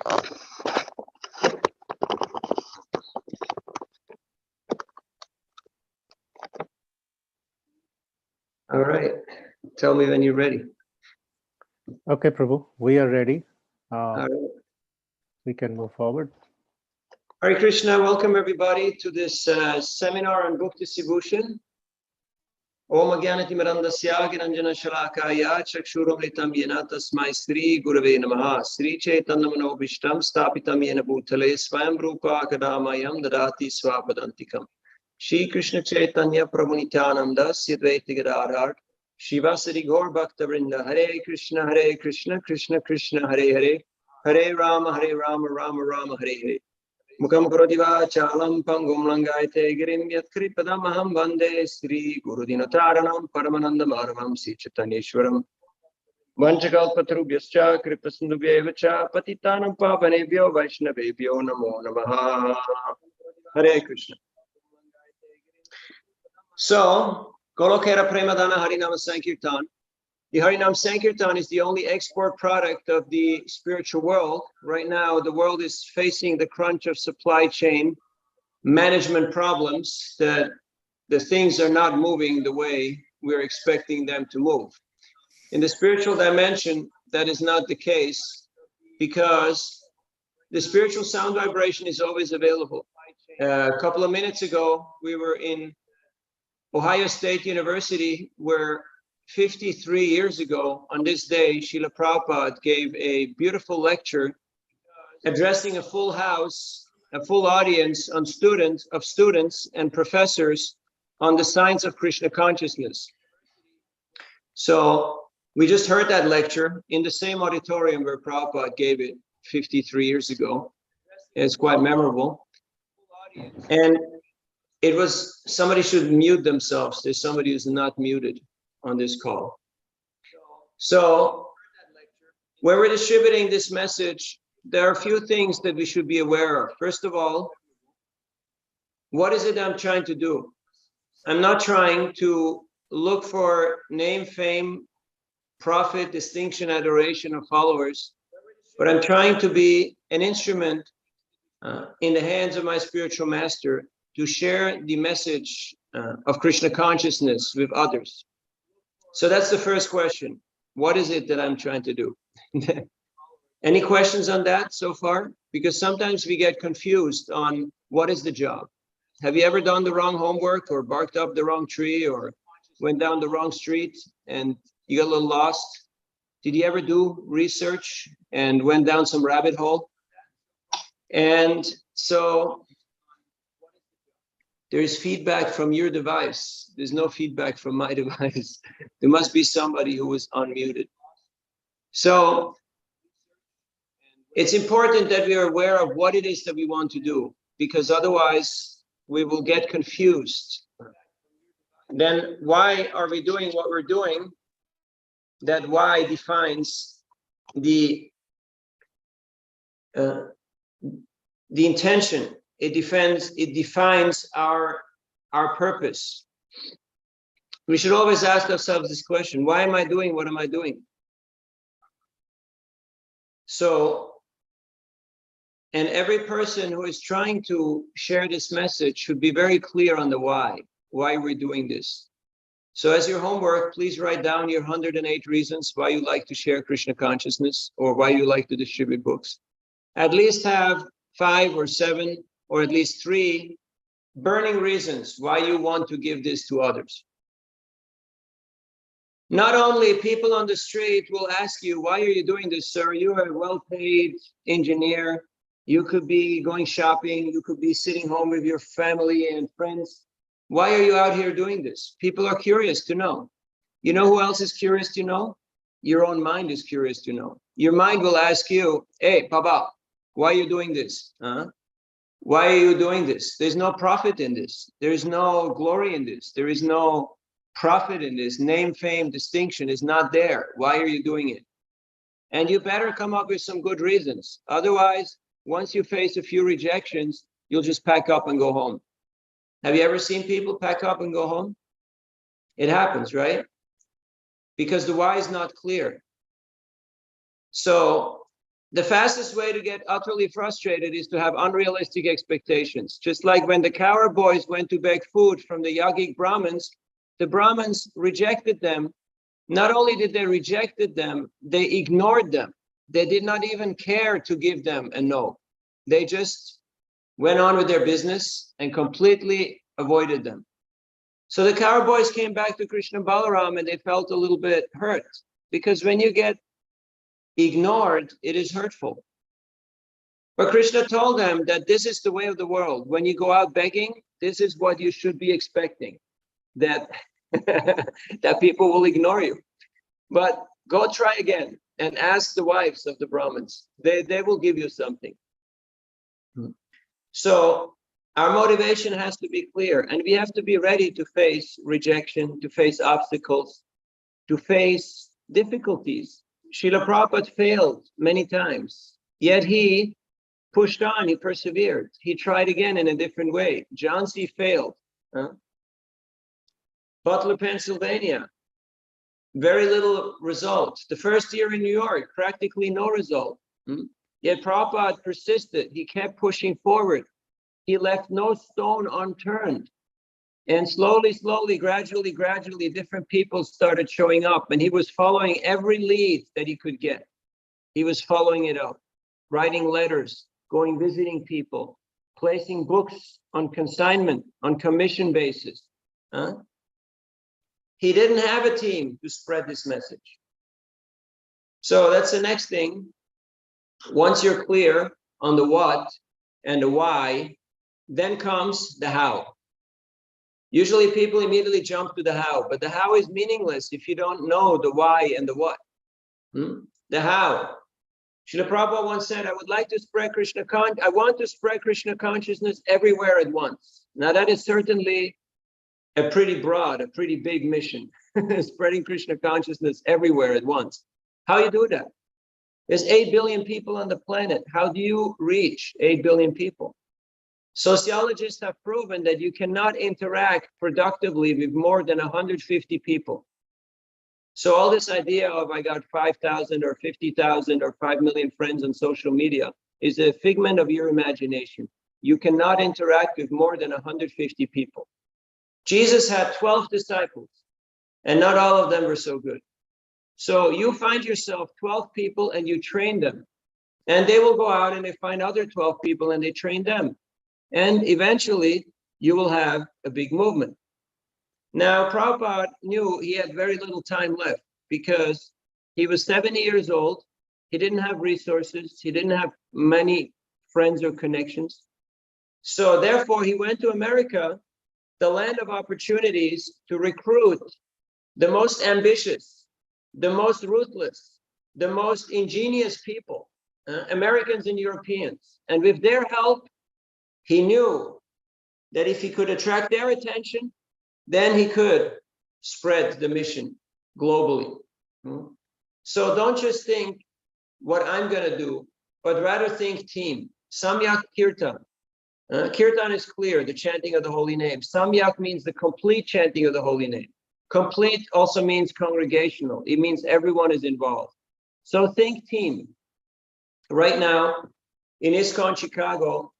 All right. Tell me when you're ready. Okay, Prabhu, we are ready. All right. We can move forward. Hare Krishna, welcome everybody to this seminar on book distribution. Om Agyanati Mirandasya Ginanjana Shalakaya Chakshuramritam Yena Tasmai Sri Gurave Namaha Sri Chaitanya Manobishtam Stapitam Yena Bhutale Swayam Rupa Kadamayam Dadati Swapadantikam Shri Krishna Chaitanya Prabhu Nityananda Sidvaiti Gadadhar Shivasari Gaur Bhakta Vrinda Hare Krishna Krishna Krishna Hare Hare Hare Rama Rama Rama Hare Hare Mukam karoti vachalam pangum langayate girim yatkripadam aham vande Sri Gurudinataranam Paramananda Madhavam Sri Chaitanyeshwaram Vanchakalpatarubhyascha Kripasindubhyevacha Patitanam Pavanebhyo Vaishnavebhyo Namo Namaha. Hare Krishna. So, Golokera Premadana Harinama Sankirtan. The Harinam Sankirtan is the only export product of the spiritual world. Right now, the world is facing the crunch of supply chain management problems, that the things are not moving the way we're expecting them to move. In the spiritual dimension, that is not the case, because the spiritual sound vibration is always available. A couple of minutes ago, we were in Ohio State University, where 53 years ago, on this day, Srila Prabhupada gave a beautiful lecture addressing a full house, a full audience on students and professors on the science of Krishna consciousness. So we just heard that lecture in the same auditorium where Prabhupada gave it 53 years ago. It's quite memorable. And it was, somebody should mute themselves. There's somebody who's not muted on this call. So when we're distributing this message, there are a few things that we should be aware of. First of all, what is it I'm trying to do? I'm not trying to look for name, fame, profit, distinction, adoration, or followers, but I'm trying to be an instrument in the hands of my spiritual master to share the message of Krishna consciousness with others. So that's the first question. What is it that I'm trying to do? Any questions on that so far? Because sometimes we get confused on what is the job. Have you ever done the wrong homework, or barked up the wrong tree, or went down the wrong street and you got a little lost? Did you ever do research and went down some rabbit hole? And so there is feedback from your device. There's no feedback from my device. There must be somebody who is unmuted. So it's important that we are aware of what it is that we want to do, because otherwise we will get confused. Then why are we doing what we're doing? That why defines the intention. It defines our purpose. We should always ask ourselves this question: why am I doing what am I doing? So, and every person who is trying to share this message should be very clear on the why we're doing this. So as your homework, please write down your 108 reasons why you like to share Krishna consciousness, or why you like to distribute books. At least have 5 or 7, or at least 3 burning reasons why you want to give this to others. Not only people on the street will ask you, why are you doing this, sir? You're a well-paid engineer. You could be going shopping. You could be sitting home with your family and friends. Why are you out here doing this? People are curious to know. You know who else is curious to know? Your own mind is curious to know. Your mind will ask you, hey, Papa, why are you doing this? Why are you doing this? There's no profit in this. There's no glory in this. There is no profit in this. Name, fame, distinction is not there. Why are you doing it? And you better come up with some good reasons. Otherwise, once you face a few rejections, you'll just pack up and go home. Have you ever seen people pack up and go home? It happens, right? Because the why is not clear. So the fastest way to get utterly frustrated is to have unrealistic expectations. Just like when the cowboys went to beg food from the yogic Brahmins, the Brahmins rejected them. Not only did they rejected them, they ignored them. They did not even care to give them a no. They just went on with their business and completely avoided them. So the cowboys came back to Krishna Balaram and they felt a little bit hurt, because when you get ignored, it is hurtful. But Krishna told them that this is the way of the world. When you go out begging, this is what you should be expecting, that that people will ignore you. But go try again and ask the wives of the Brahmins. They will give you something. So our motivation has to be clear, and we have to be ready to face rejection, to face obstacles, to face difficulties. Srila Prabhupada failed many times, yet he pushed on, he persevered. He tried again in a different way. Jhansi failed. Butler, Pennsylvania, very little result. The first year in New York, practically no result. Yet Prabhupada persisted. He kept pushing forward. He left no stone unturned. And slowly, gradually, different people started showing up, and he was following every lead that he could get. He was following it up, writing letters, going visiting people, placing books on consignment, on commission basis. He didn't have a team to spread this message. So that's the next thing. Once you're clear on the what and the why, then comes the how. Usually people immediately jump to the how, but the how is meaningless if you don't know the why and the what. The how. Srila Prabhupada once said, I would like to spread I want to spread Krishna consciousness everywhere at once. Now that is certainly a pretty broad, a pretty big mission, spreading Krishna consciousness everywhere at once. How you do that? There's 8 billion people on the planet. How do you reach 8 billion people? Sociologists have proven that you cannot interact productively with more than 150 people. So all this idea of I got 5,000 or 50,000 or 5 million friends on social media is a figment of your imagination. You cannot interact with more than 150 people. Jesus had 12 disciples, and not all of them were so good. So you find yourself 12 people and you train them, and they will go out and they find other 12 people and they train them. And eventually you will have a big movement. Now, Prabhupada knew he had very little time left because he was 70 years old. He didn't have resources. He didn't have many friends or connections. So therefore, he went to America, the land of opportunities, to recruit the most ambitious, the most ruthless, the most ingenious people, Americans and Europeans. And with their help, he knew that if he could attract their attention, then he could spread the mission globally. So don't just think what I'm going to do, but rather think team. Samyak Kirtan. Kirtan is clear, the chanting of the holy name. Samyak means the complete chanting of the holy name. Complete also means congregational. It means everyone is involved. So think team. Right now, in ISKCON Chicago,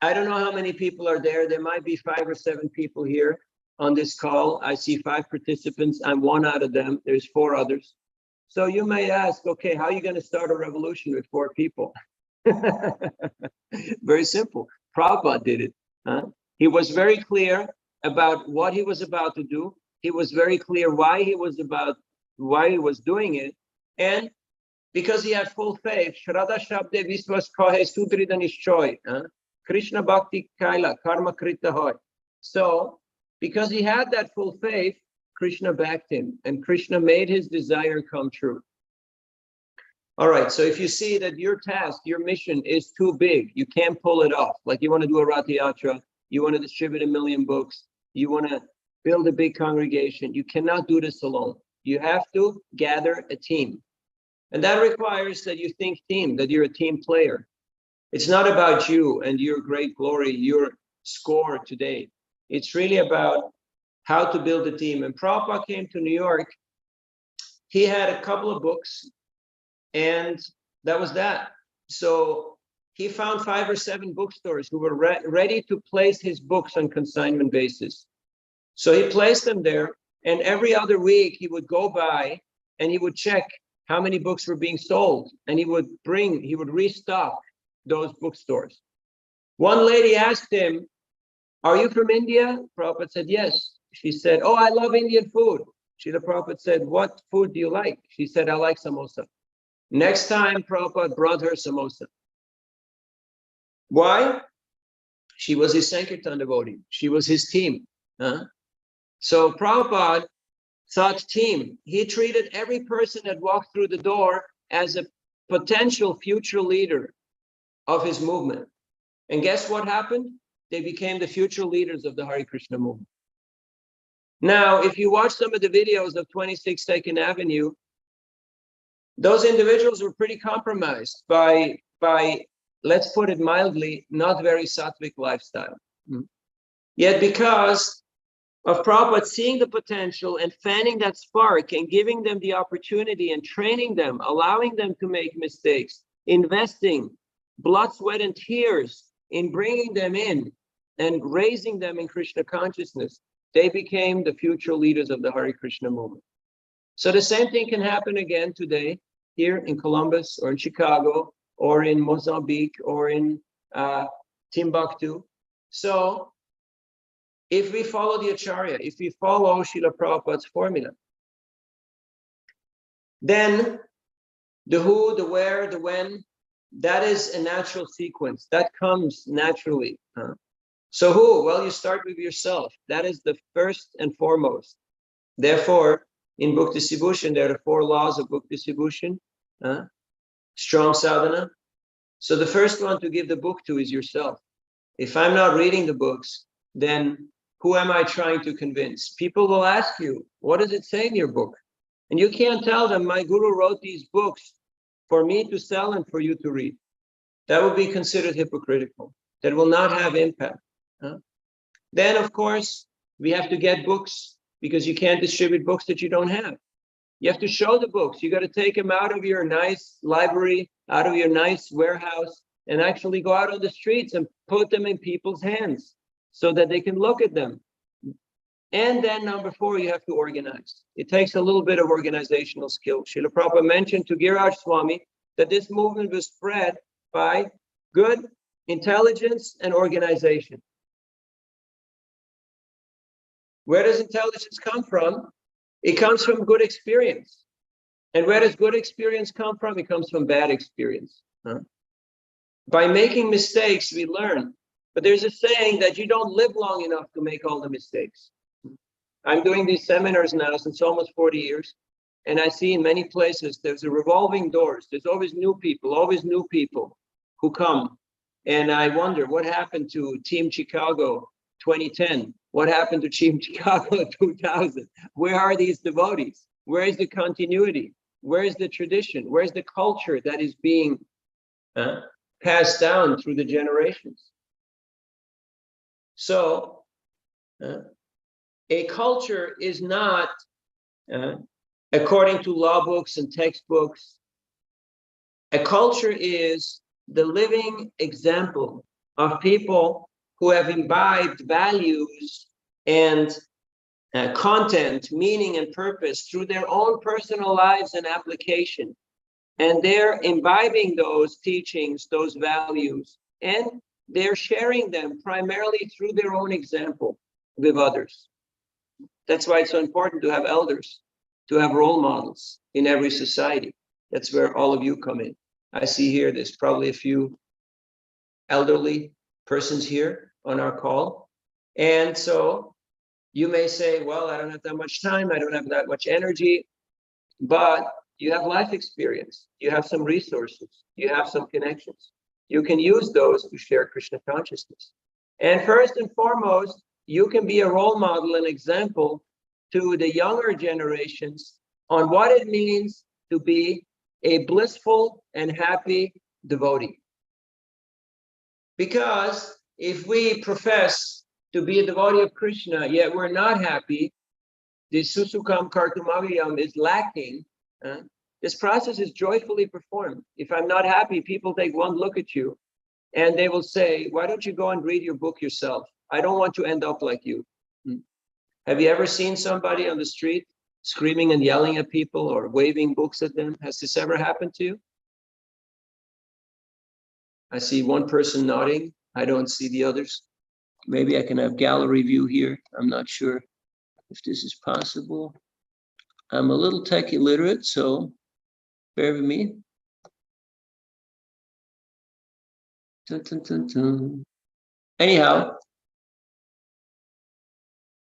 I don't know how many people are there. There might be 5 or 7 people here on this call. I see 5 participants. I'm one out of them. There's 4 others. So you may ask, okay, how are you going to start a revolution with 4 people? Very simple. Prabhupada did it. He was very clear about what he was about to do. He was very clear why he was doing it. And because he had full faith, Shraddha Shabde Viswas Kahe Sudrida Nishchoy. Krishna Bhakti Kaila, Karma Krita Hoy. So, because he had that full faith, Krishna backed him, and Krishna made his desire come true. All right, so if you see that your task, your mission is too big, you can't pull it off. Like you want to do a Rath Yatra, you want to distribute 1 million books, you want to build a big congregation, you cannot do this alone. You have to gather a team. And that requires that you think team, that you're a team player. It's not about you and your great glory, your score today. It's really about how to build a team. And Prabhupada came to New York. He had a couple of books, and that was that. So he found 5 or 7 bookstores who were ready to place his books on consignment basis. So he placed them there, and every other week he would go by and he would check how many books were being sold, and he would restock those bookstores. One lady asked him, "Are you from India?" Prabhupada said, "Yes." She said, "Oh, I love Indian food." Srila Prabhupada said, "What food do you like?" She said, "I like samosa." Next time, Prabhupada brought her samosa. Why? She was his Sankirtan devotee. She was his team. So Prabhupada thought team. He treated every person that walked through the door as a potential future leader of his movement. And guess what happened? They became the future leaders of the Hare Krishna movement. Now, if you watch some of the videos of 26 2nd Avenue, those individuals were pretty compromised by, let's put it mildly, not very sattvic lifestyle. Yet because of Prabhupada seeing the potential and fanning that spark and giving them the opportunity and training them, allowing them to make mistakes, investing blood, sweat, and tears in bringing them in and raising them in Krishna consciousness, they became the future leaders of the Hare Krishna movement. So the same thing can happen again today here in Columbus or in Chicago or in Mozambique or in Timbuktu. So if we follow the Acharya, if we follow Srila Prabhupada's formula, then the who, the where, the when, that is a natural sequence. That comes naturally. So who? Well, you start with yourself. That is the first and foremost. Therefore, in Bhakti Sibhushan, there are 4 laws of Bhakti Sibhushan. Strong sadhana. So the first one to give the book to is yourself. If I'm not reading the books, then who am I trying to convince? People will ask you, what does it say in your book? And you can't tell them, my guru wrote these books for me to sell and for you to read. That would be considered hypocritical. That will not have impact. Then, of course, we have to get books because you can't distribute books that you don't have. You have to show the books. You got to take them out of your nice library, out of your nice warehouse, and actually go out on the streets and put them in people's hands so that they can look at them. And then number 4, you have to organize. It takes a little bit of organizational skill. Srila Prabhupada mentioned to Giraj Swami that this movement was spread by good intelligence and organization. Where does intelligence come from? It comes from good experience. And where does good experience come from? It comes from bad experience. By making mistakes, we learn. But there's a saying that you don't live long enough to make all the mistakes. I'm doing these seminars now since almost 40 years. And I see in many places, there's a revolving doors. There's always new people who come. And I wonder what happened to Team Chicago 2010? What happened to Team Chicago 2000? Where are these devotees? Where is the continuity? Where is the tradition? Where is the culture that is being passed down through the generations? So a culture is not, according to law books and textbooks, a culture is the living example of people who have imbibed values and content, meaning and purpose through their own personal lives and application. And they're imbibing those teachings, those values, and they're sharing them primarily through their own example with others. That's why it's so important to have elders, to have role models in every society. That's where all of you come in. I see here, there's probably a few elderly persons here on our call. And so you may say, well, I don't have that much time. I don't have that much energy, but you have life experience. You have some resources. You have some connections. You can use those to share Krishna consciousness. And first and foremost, you can be a role model and example to the younger generations on what it means to be a blissful and happy devotee. Because if we profess to be a devotee of Krishna, yet we're not happy, the susukam kartumaviyam is lacking, This process is joyfully performed. If I'm not happy, people take one look at you and they will say, why don't you go and read your book yourself? I don't want to end up like you. Have you ever seen somebody on the street screaming and yelling at people or waving books at them? Has this ever happened to you? I see one person nodding. I don't see the others. Maybe I can have gallery view here. I'm not sure if this is possible. I'm a little tech illiterate, so bear with me. Dun, dun, dun, dun. Anyhow,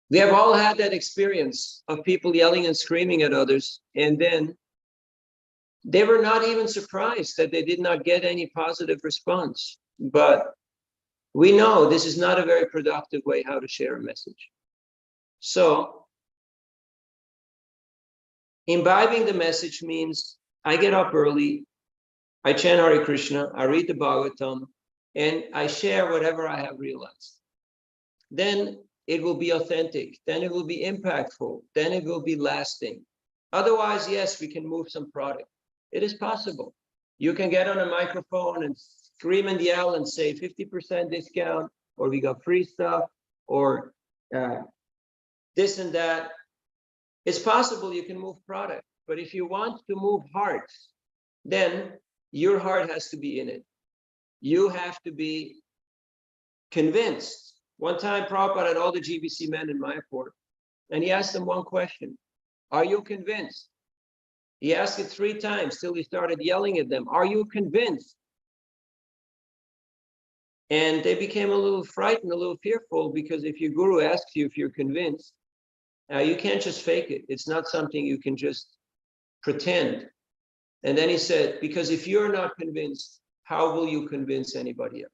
we have all had that experience of people yelling and screaming at others, and then they were not even surprised that they did not get any positive response. But we know this is not a very productive way how to share a message. So imbibing the message means I get up early, I chant Hare Krishna, I read the Bhagavatam, and I share whatever I have realized. Then it will be authentic, then it will be impactful, then it will be lasting. Otherwise, yes, we can move some product. It is possible. You can get on a microphone and scream and yell and say 50% discount, or we got free stuff, or this and that. It's possible you can move product, but if you want to move hearts, then your heart has to be in it. You have to be convinced. One time, Prabhupada had all the GBC men in Mayapur, and he asked them one question: are you convinced? He asked it 3 times till he started yelling at them. Are you convinced? And they became a little frightened, a little fearful, because if your guru asks you if you're convinced, you can't just fake it. It's not something you can just pretend. And then he said, because if you're not convinced, how will you convince anybody else?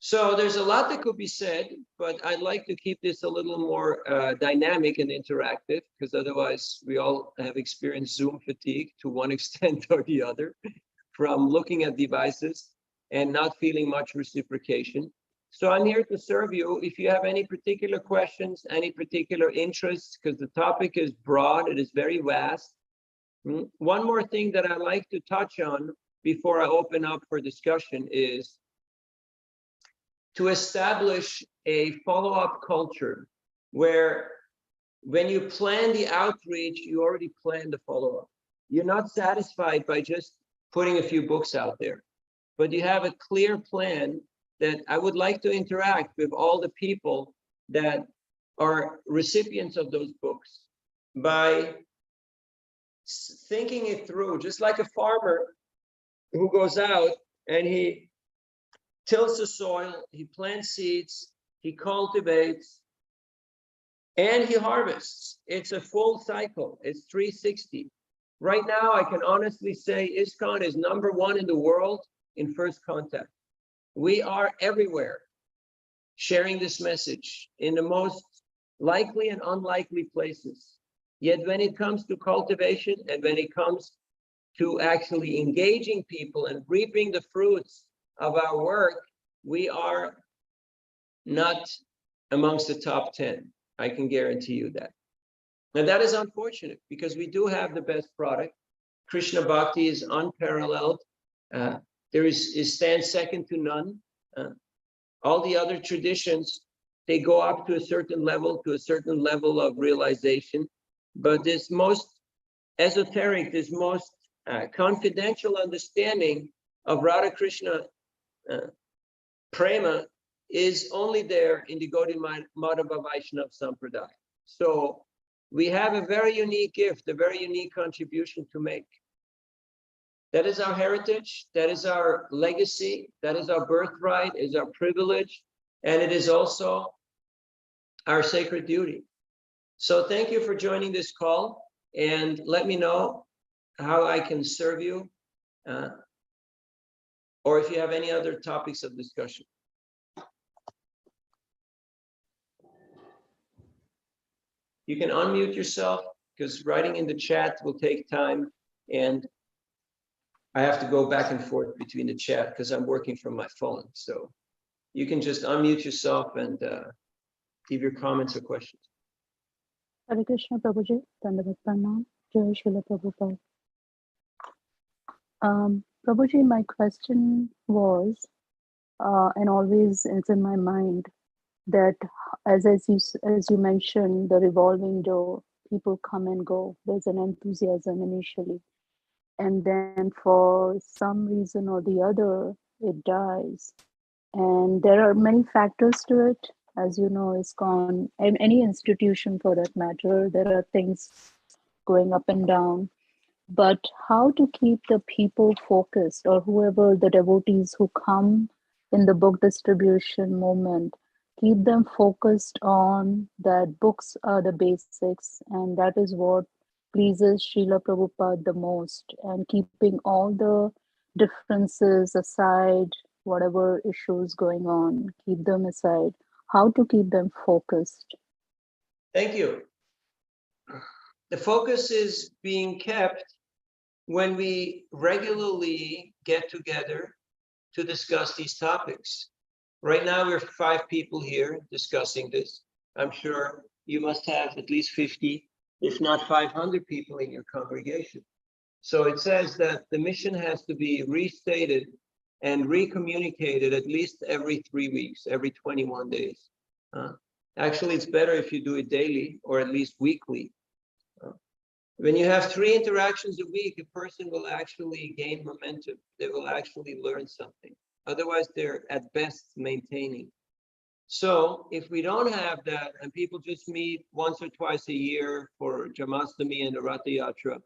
So there's a lot that could be said, but I'd like to keep this a little more dynamic and interactive, because otherwise we all have experienced Zoom fatigue to one extent or the other from looking at devices and not feeling much reciprocation. So I'm here to serve you. If you have any particular questions, any particular interests, because the topic is broad, it is very vast. One more thing that I like to touch on before I open up for discussion is to establish a follow-up culture where when you plan the outreach, you already plan the follow-up. You're not satisfied by just putting a few books out there, but you have a clear plan that I would like to interact with all the people that are recipients of those books by thinking it through, just like a farmer who goes out and he tills the soil, he plants seeds, he cultivates, and he harvests. It's a full cycle. It's 360. Right now, I can honestly say ISKCON is #1 in the world in first contact. We are everywhere sharing this message in the most likely and unlikely places. Yet when it comes to cultivation and when it comes to actually engaging people and reaping the fruits of our work, we are not amongst the top 10. I can guarantee you that. Now that is unfortunate because we do have the best product. Krishna Bhakti is unparalleled. It stands second to none. All the other traditions, they go up to a certain level of realization. But this most esoteric, this most confidential understanding of Radha Krishna Prema is only there in the Gaudiya Madhava Vaishnava Sampradaya. So we have a very unique gift, a very unique contribution to make. That is our heritage, that is our legacy, that is our birthright, is our privilege, and it is also our sacred duty. So thank you for joining this call, and let me know how I can serve you, or if you have any other topics of discussion. You can unmute yourself because writing in the chat will take time, and I have to go back and forth between the chat because I'm working from my phone. So you can just unmute yourself and give your comments or questions. Hare Krishna Prabhuji, Dandavat Pranam, Jai Srila Prabhupada. Prabhuji, my question was, and always is in my mind, that as you mentioned, the revolving door, people come and go. There's an enthusiasm initially, and then for some reason or the other, it dies. And there are many factors to it. As you know, ISKCON, and any institution for that matter, there are things going up and down. But how to keep the people focused, or whoever the devotees who come in the book distribution moment, keep them focused on that books are the basics, and that is what pleases Srila Prabhupada the most, and keeping all the differences aside, whatever issues going on, keep them aside. How to keep them focused? Thank you. The focus is being kept when we regularly get together to discuss these topics. Right now, we're 5 people here discussing this. I'm sure you must have at least 50, if not 500 people in your congregation. So it says that the mission has to be restated and recommunicated at least every 3 weeks, every 21 days. Actually, it's better if you do it daily or at least weekly. When you have 3 interactions a week, a person will actually gain momentum. They will actually learn something. Otherwise, they're at best maintaining. So if we don't have that and people just meet once or twice a year for Jamastami and the Ratha Yatra,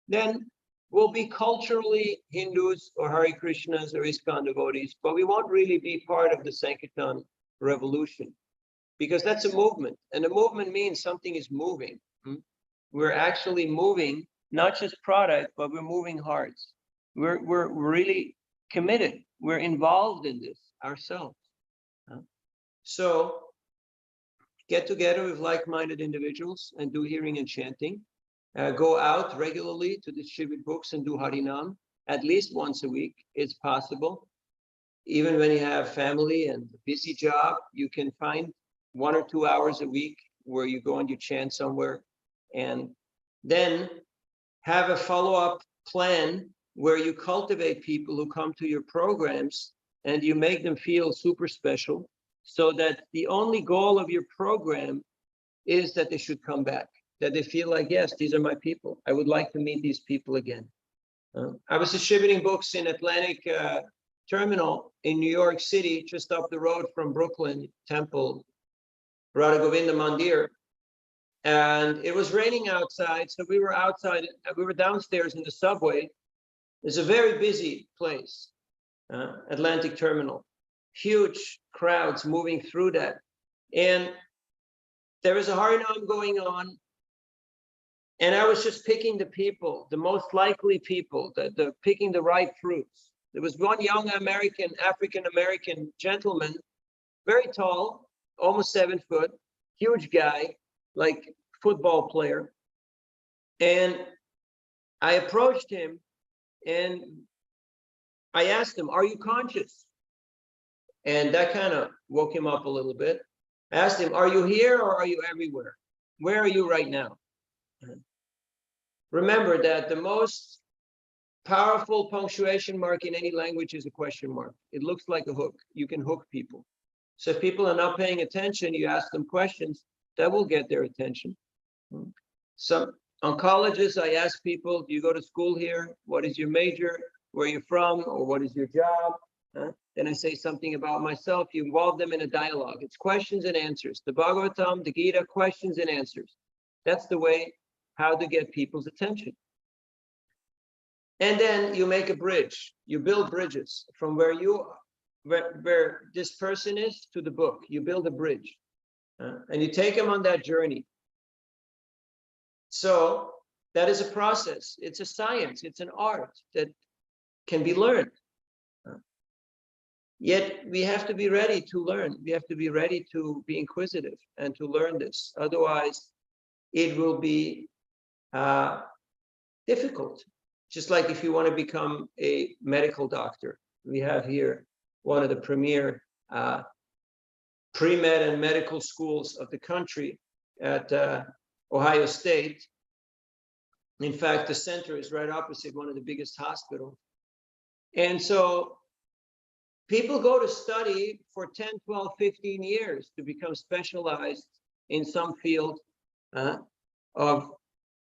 then we'll be culturally Hindus or Hare Krishnas or ISKCON devotees, but we won't really be part of the Sankirtan revolution, because that's a movement. And a movement means something is moving. We're actually moving, not just product, but we're moving hearts. We're really committed. We're involved in this ourselves. So get together with like-minded individuals and do hearing and chanting. Go out regularly to distribute books and do Harinam at least once a week. It's possible. Even when you have family and a busy job, you can find 1 or 2 hours a week where you go and you chant somewhere. And then have a follow-up plan where you cultivate people who come to your programs and you make them feel super special, so that the only goal of your program is that they should come back, that they feel like, yes, these are my people. I would like to meet these people again. I was distributing books in Atlantic Terminal in New York City, just up the road from Brooklyn Temple, Radha Govinda Mandir. And it was raining outside, so we were outside. We were downstairs in the subway. It's a very busy place, Atlantic Terminal. Huge crowds moving through that. And there was a Harinam going on. And I was just picking the people, the most likely people, picking the right fruits. There was one young African-American gentleman, very tall, almost 7 foot, huge guy, like football player. And I approached him and I asked him, "Are you conscious?" And that kind of woke him up a little bit. I asked him, "Are you here or are you everywhere? Where are you right now?" Remember that the most powerful punctuation mark in any language is a question mark. It looks like a hook. You can hook people. So if people are not paying attention, you ask them questions, that will get their attention. So on colleges, I ask people, do you go to school here? What is your major? Where are you from? Or what is your job? Then I say something about myself. You involve them in a dialogue. It's questions and answers. The Bhagavatam, the Gita, questions and answers. That's the way how to get people's attention. And then you make a bridge. You build bridges from where you are, where this person is to the book. You build a bridge. And you take them on that journey. So that is a process. It's a science. It's an art that can be learned. Yet we have to be ready to learn. We have to be ready to be inquisitive and to learn this. Otherwise, it will be difficult. Just like if you want to become a medical doctor. We have here one of the premier pre-med and medical schools of the country at Ohio State. In fact, the center is right opposite one of the biggest hospitals. And so people go to study for 10, 12, 15 years to become specialized in some field of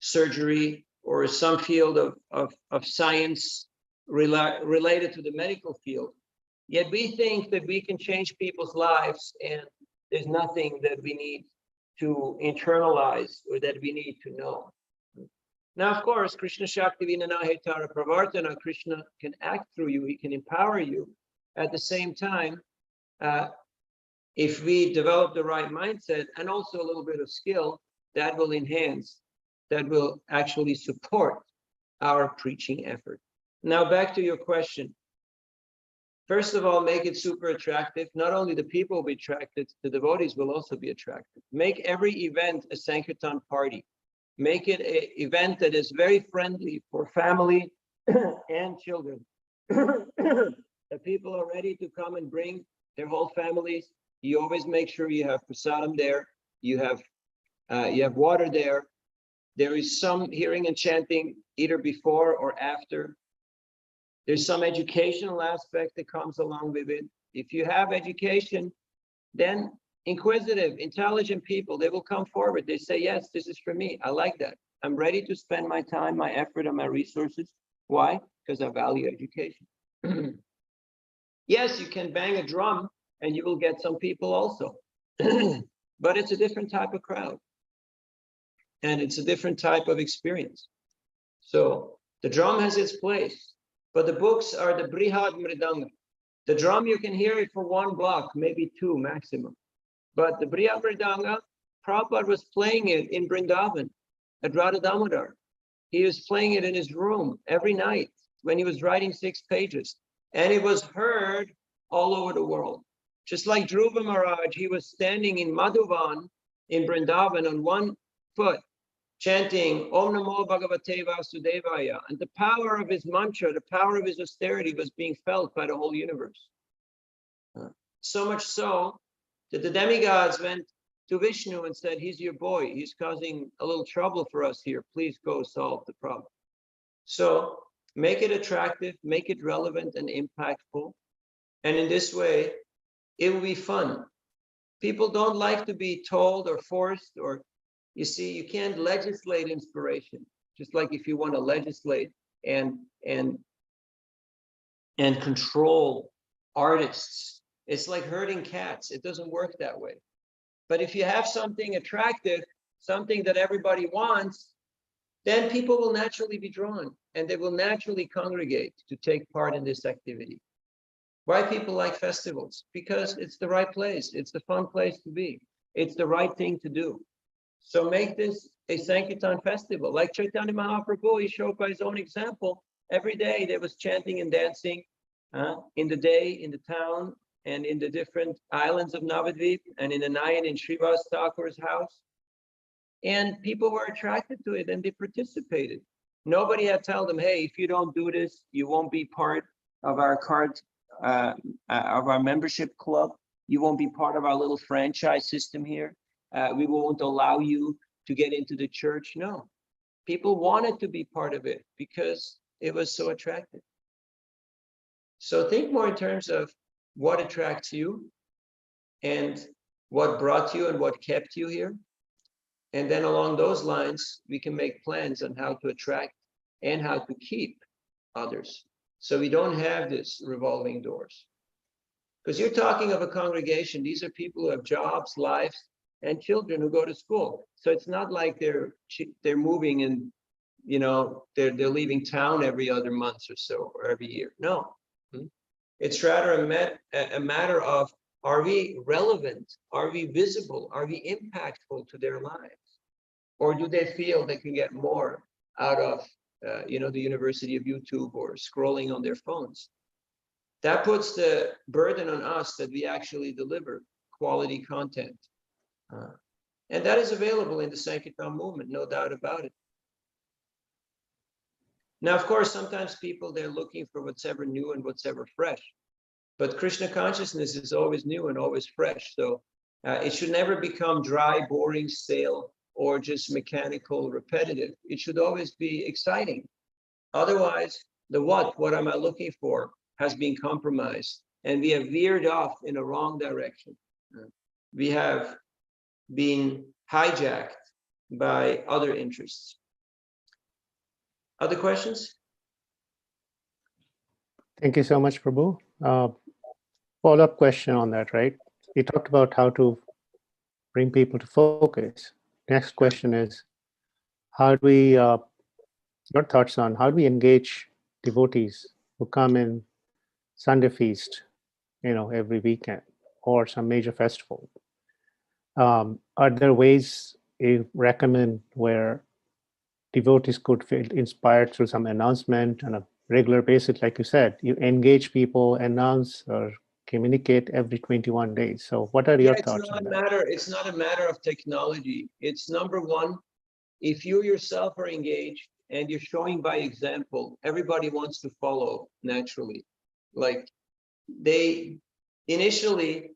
surgery or some field of science related to the medical field. Yet we think that we can change people's lives and there's nothing that we need to internalize or that we need to know. Now, of course, Krishna Shakti Vinana Hetara Pravartana, Krishna can act through you, he can empower you. At the same time, if we develop the right mindset and also a little bit of skill, that will enhance, that will actually support our preaching effort. Now, back to your question. First of all, make it super attractive. Not only the people will be attracted, the devotees will also be attracted. Make every event a Sankirtan party. Make it an event that is very friendly for family and children. The people are ready to come and bring their whole families. You always make sure you have prasadam there. You have water there. There is some hearing and chanting either before or after. There's some educational aspect that comes along with it. If you have education, then inquisitive, intelligent people, they will come forward. They say, yes, this is for me. I like that. I'm ready to spend my time, my effort, and my resources. Why? Because I value education. Yes, you can bang a drum and you will get some people also. But it's a different type of crowd. And it's a different type of experience. So the drum has its place, but the books are the Brihad Mridanga. The drum, you can hear it for 1 block, maybe 2 maximum. But the Brihad Mridanga, Prabhupada was playing it in Vrindavan at Radha Damodar. He was playing it in his room every night when he was writing 6 pages. And it was heard all over the world. Just like Dhruva Maharaj, he was standing in Madhuvan in Vrindavan on 1 foot, chanting Om Namo Bhagavate Vasudevaya. And the power of his mantra, the power of his austerity was being felt by the whole universe. So much so that the demigods went to Vishnu and said, he's your boy. He's causing a little trouble for us here. Please go solve the problem. So make it attractive, make it relevant and impactful. And in this way, it will be fun. People don't like to be told or forced, or you see, you can't legislate inspiration. Just like if you want to legislate and control artists, it's like herding cats. It doesn't work that way. But if you have something attractive, something that everybody wants, then people will naturally be drawn and they will naturally congregate to take part in this activity. Why people like festivals? Because it's the right place. It's the fun place to be. It's the right thing to do. So make this a Sankirtan festival. Like Chaitanya Mahaprabhu, he showed by his own example. Every day there was chanting and dancing in the day, in the town, and in the different islands of Navadvip, and in the night in Srivas Thakur's house. And people were attracted to it and they participated. Nobody had told them, hey, if you don't do this, you won't be part of our of our membership club. You won't be part of our little franchise system here. We won't allow you to get into the church. No, people wanted to be part of it because it was so attractive. So think more in terms of what attracts you and what brought you and what kept you here. And then along those lines, we can make plans on how to attract and how to keep others. So we don't have this revolving doors. Because you're talking of a congregation. These are people who have jobs, lives, and children who go to school. So it's not like they're moving and, you know, they're leaving town every other month or so, or every year. No, it's rather a matter of, are we relevant? Are we visible? Are we impactful to their lives? Or do they feel they can get more out of, you know, the University of YouTube or scrolling on their phones? That puts the burden on us that we actually deliver quality content. And that is available in the Sankirtan movement, no doubt about it. Now, of course, sometimes people, they're looking for what's ever new and what's ever fresh. But Krishna consciousness is always new and always fresh. So it should never become dry, boring, stale, or just mechanical, repetitive. It should always be exciting. Otherwise, the what am I looking for, has been compromised, and we have veered off in a wrong direction. We have been hijacked by other interests. Other questions? Thank you so much, Prabhu. Follow-up question on that, right? We talked about how to bring people to focus. Next question is, how do we, your thoughts on how do we engage devotees who come in Sunday feast, every weekend or some major festival? Are there ways you recommend where devotees could feel inspired through some announcement on a regular basis? Like you said, you engage people, announce or communicate every 21 days. So what are your thoughts on that? It's not a matter of technology. It's number one, if you yourself are engaged and you're showing by example, everybody wants to follow naturally. Like initially,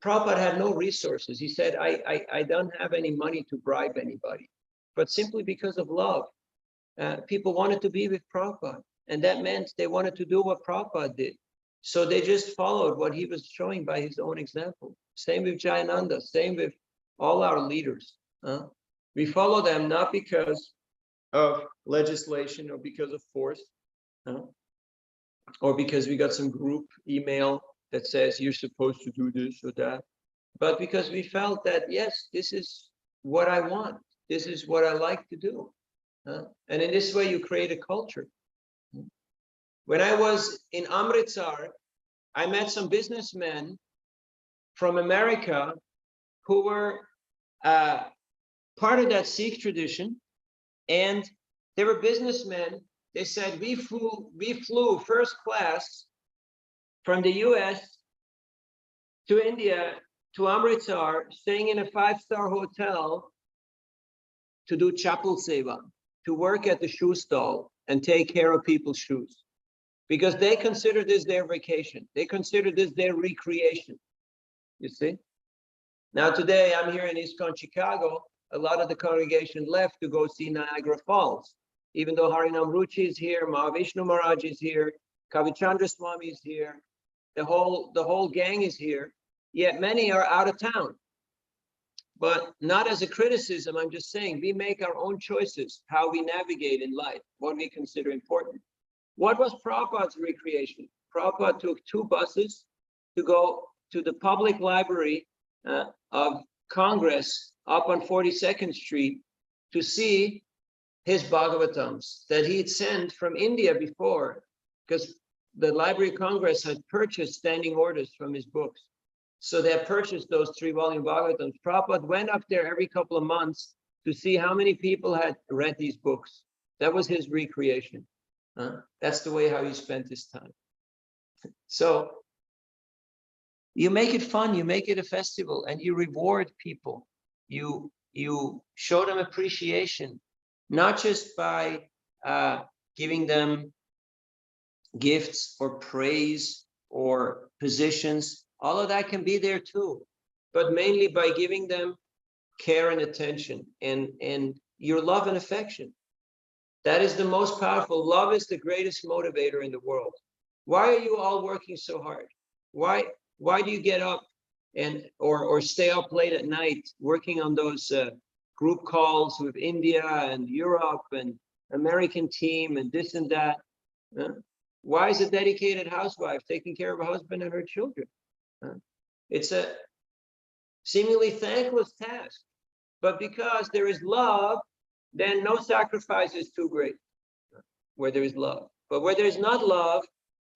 Prabhupada had no resources. He said, I don't have any money to bribe anybody, but simply because of love, people wanted to be with Prabhupada. And that meant they wanted to do what Prabhupada did. So they just followed what he was showing by his own example. Same with Jayananda, same with all our leaders. We follow them not because of legislation or because of force, or because we got some group email that says you're supposed to do this or that, but because we felt that, yes, this is what I want. This is what I like to do. And in this way, you create a culture. When I was in Amritsar, I met some businessmen from America who were part of that Sikh tradition. And they were businessmen. They said, we flew first class from the US to India, to Amritsar, staying in a 5-star hotel to do chapel seva, to work at the shoe stall and take care of people's shoes. Because they consider this their vacation. They consider this their recreation, you see? Now today, I'm here in ISKCON Chicago. A lot of the congregation left to go see Niagara Falls. Even though Harinam Ruchi is here, Mahavishnu Maharaj is here, Kavichandra Swami is here, the whole gang is here, yet many are out of town. But not as a criticism, I'm just saying, we make our own choices, how we navigate in life, what we consider important. What was Prabhupada's recreation? Prabhupada took 2 buses to go to the public library of Congress up on 42nd Street to see his Bhagavatams that he'd sent from India before, because the Library of Congress had purchased standing orders from his books. So they had purchased those 3-volume Bhagavatams. Prabhupada went up there every couple of months to see how many people had read these books. That was his recreation. That's the way how he spent his time. So you make it fun, you make it a festival, and you reward people. You show them appreciation, not just by giving them gifts or praise or positions. All of that can be there too, but mainly by giving them care and attention and your love and affection. That is the most powerful. Love is the greatest motivator in the world. Why are you all working so hard? Why do you get up or stay up late at night working on those group calls with India and Europe and American team and this and that? Why is a dedicated housewife taking care of her husband and her children? It's a seemingly thankless task, but because there is love, then no sacrifice is too great where there is love. But where there is not love,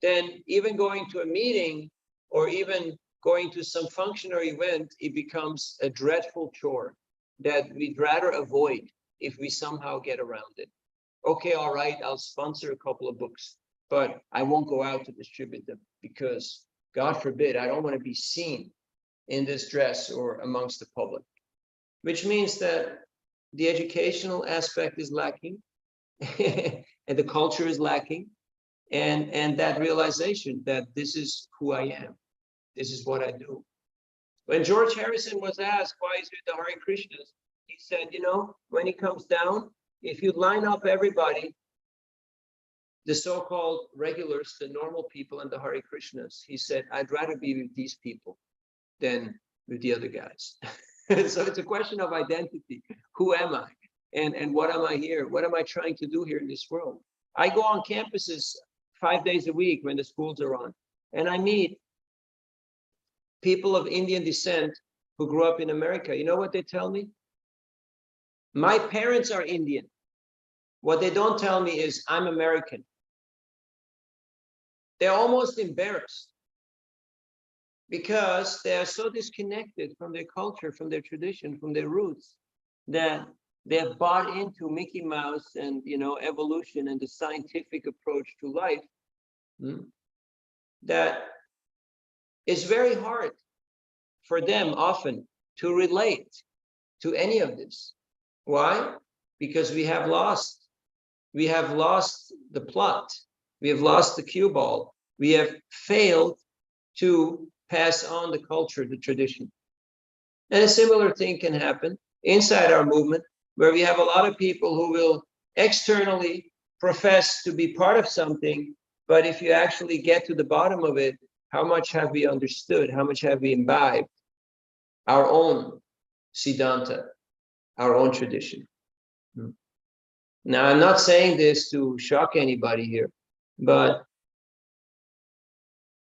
then even going to a meeting or even going to some function or event, it becomes a dreadful chore that we'd rather avoid if we somehow get around it. Okay, all right, I'll sponsor a couple of books, but I won't go out to distribute them because, God forbid, I don't want to be seen in this dress or amongst the public, which means that the educational aspect is lacking and the culture is lacking, and that realization that this is who I am, this is what I do. When George Harrison was asked why he's with the Hare Krishnas, he said, you know, when he comes down, if you line up everybody, the so-called regulars, the normal people and the Hare Krishnas, he said, I'd rather be with these people than with the other guys. So it's a question of identity. Who am I? And what am I here? What am I trying to do here in this world? I go on campuses 5 days a week when the schools are on, and I meet people of Indian descent who grew up in America. You know what they tell me? My parents are Indian. What they don't tell me is I'm American. They're almost embarrassed because they are so disconnected from their culture, from their tradition, from their roots, that they have bought into Mickey Mouse and, you know, evolution and the scientific approach to life. That it's very hard for them often to relate to any of this. Why? Because we have lost the plot. We have lost the cue ball. We have failed to pass on the culture, the tradition. And a similar thing can happen inside our movement, where we have a lot of people who will externally profess to be part of something, but if you actually get to the bottom of it, how much have we understood? How much have we imbibed our own Siddhanta, our own tradition? Now, I'm not saying this to shock anybody here, but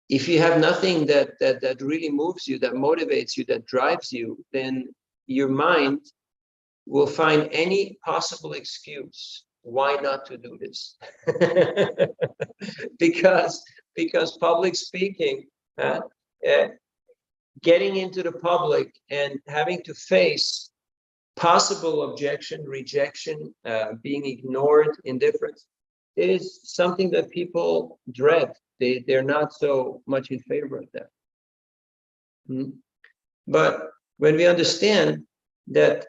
if you have nothing that really moves you, that motivates you, that drives you, then your mind will find any possible excuse why not to do this. because public speaking, getting into the public and having to face possible objection, rejection, being ignored, indifference, is something that people dread. They're not so much in favor of that. But when we understand that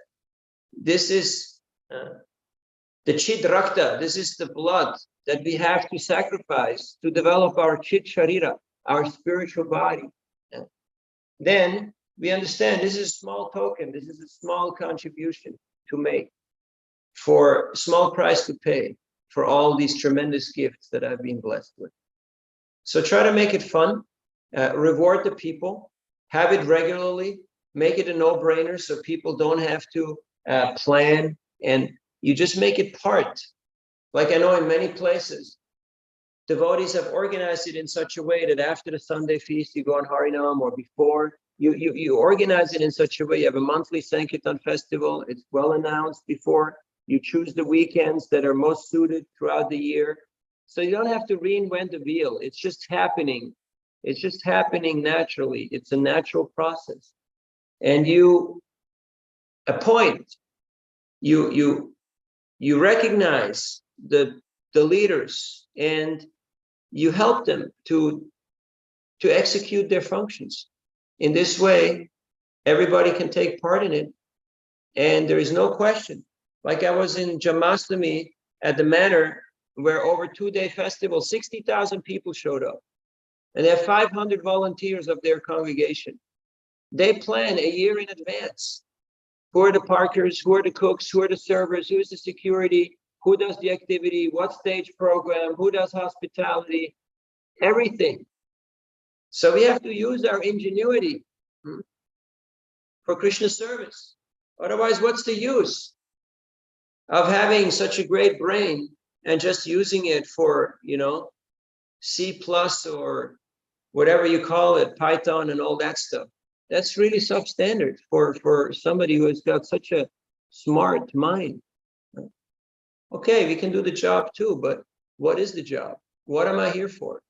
this is the chit rakta, this is the blood that we have to sacrifice to develop our chit sharira, our spiritual body, then we understand this is a small token, this is a small contribution to make, for a small price to pay for all these tremendous gifts that I've been blessed with. So try to make it fun, reward the people, have it regularly, make it a no-brainer so people don't have to plan, and you just make it part. Like I know in many places, devotees have organized it in such a way that after the Sunday feast, you go on Harinam, or before, you organize it in such a way. You have a monthly Sankirtan festival. It's well announced before. You choose the weekends that are most suited throughout the year. So you don't have to reinvent the wheel. It's just happening. It's just happening naturally. It's a natural process. And you appoint, you recognize the leaders, and you help them to execute their functions. In this way, everybody can take part in it, and there is no question. Like I was in Jamastami at the manor, where over 2-day festival, 60,000 people showed up, and they have 500 volunteers of their congregation. They plan a year in advance. Who are the parkers? Who are the cooks? Who are the servers? Who is the security? Who does the activity? What stage program? Who does hospitality? Everything. So we have to use our ingenuity for Krishna service. Otherwise, what's the use of having such a great brain and just using it for, you know, C+ or whatever you call it, Python and all that stuff? That's really substandard for somebody who has got such a smart mind. Okay, we can do the job too, but what is the job? What am I here for?